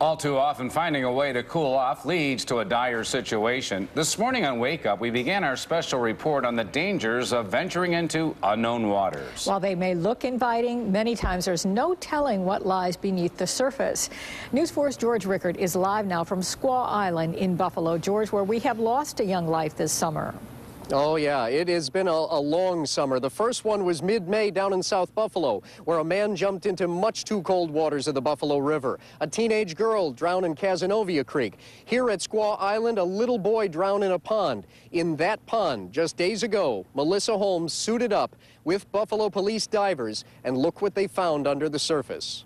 All too often, finding a way to cool off leads to a dire situation. This morning on Wake Up, we began our special report on the dangers of venturing into unknown waters. While they may look inviting, many times there's no telling what lies beneath the surface. News 4's George Rickard is live now from Squaw Island in Buffalo, George, where we have lost a young life this summer. Oh, yeah, it has been a long summer. The first one was mid-May down in South Buffalo, where a man jumped into much too cold waters of the Buffalo River. A teenage girl drowned in Cazenovia Creek. Here at Squaw Island, a little boy drowned in a pond. In that pond, just days ago, Melissa Holmes suited up with Buffalo police divers, and look what they found under the surface.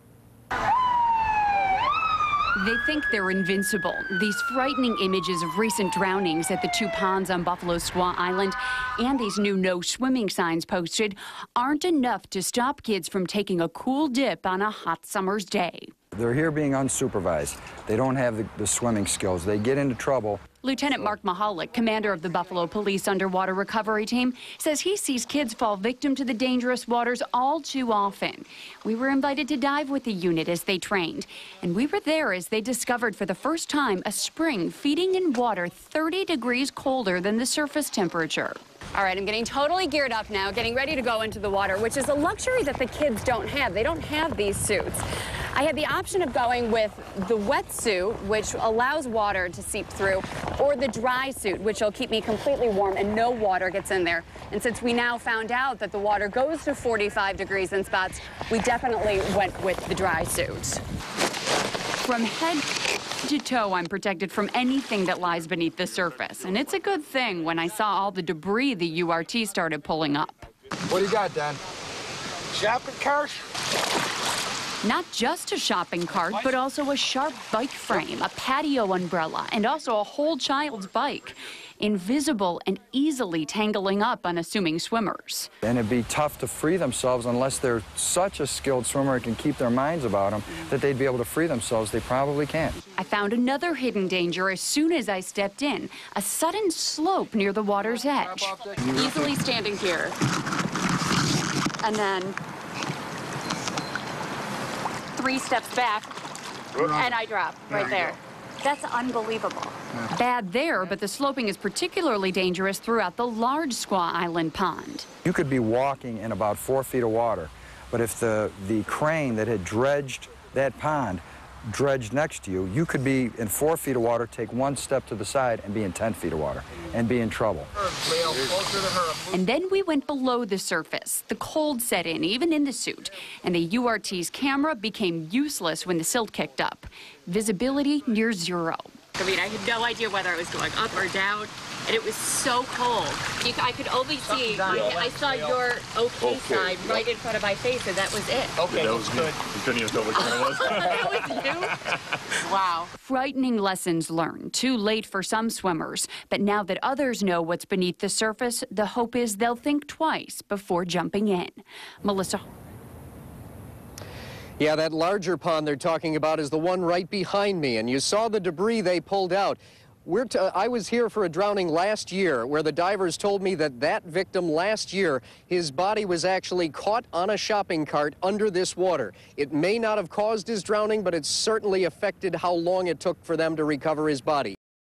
They think they're invincible. These frightening images of recent drownings at the two ponds on Buffalo's Squaw Island and these new no swimming signs posted aren't enough to stop kids from taking a cool dip on a hot summer's day. They're here being unsupervised. They don't have the swimming skills. They get into trouble. Lieutenant Mark Mahalik, commander of the Buffalo Police Underwater Recovery Team, says he sees kids fall victim to the dangerous waters all too often. We were invited to dive with the unit as they trained, and we were there as they discovered for the first time a spring feeding in water 30 degrees colder than the surface temperature. All right, I'm getting totally geared up now, getting ready to go into the water, which is a luxury that the kids don't have. They don't have these suits. I had the option of going with the wetsuit, which allows water to seep through, or the dry suit, which will keep me completely warm and no water gets in there. And since we now found out that the water goes to 45 degrees in spots, we definitely went with the dry suit. From head to toe, I'm protected from anything that lies beneath the surface. And it's a good thing when I saw all the debris the URT started pulling up. What do you got, Dan? Shopping cart? Not just a shopping cart, but also a sharp bike frame, a patio umbrella, and also a whole child's bike. Invisible and easily tangling up unassuming swimmers. And it'd be tough to free themselves unless they're such a skilled swimmer and can keep their minds about them that they'd be able to free themselves. They probably can't. I found another hidden danger as soon as I stepped in, a sudden slope near the water's edge. Easily standing here. And then 3 steps back, and I drop right there. That's unbelievable. Bad there, but the sloping is particularly dangerous throughout the large Squaw Island pond. You could be walking in about 4 feet of water, but if the crane that had dredged that pond dredged next to you, you could be in 4 feet of water, take 1 step to the side, and be in 10 feet of water and be in trouble. And then we went below the surface. The cold set in, even in the suit, and the URT's camera became useless when the silt kicked up. Visibility near zero. I mean, I had no idea whether it was going up or down, and it was so cold. I could only see, I saw your okay sign right in front of my face, and that was it. Okay, that was good. You couldn't even tell which one it was. That was you? Wow. Frightening lessons learned. Too late for some swimmers. But now that others know what's beneath the surface, the hope is they'll think twice before jumping in. Melissa. Yeah, that larger pond they're talking about is the one right behind me, and you saw the debris they pulled out. I was here for a drowning last year where the divers told me that victim last year, his body was actually caught on a shopping cart under this water. It may not have caused his drowning, but it certainly affected how long it took for them to recover his body.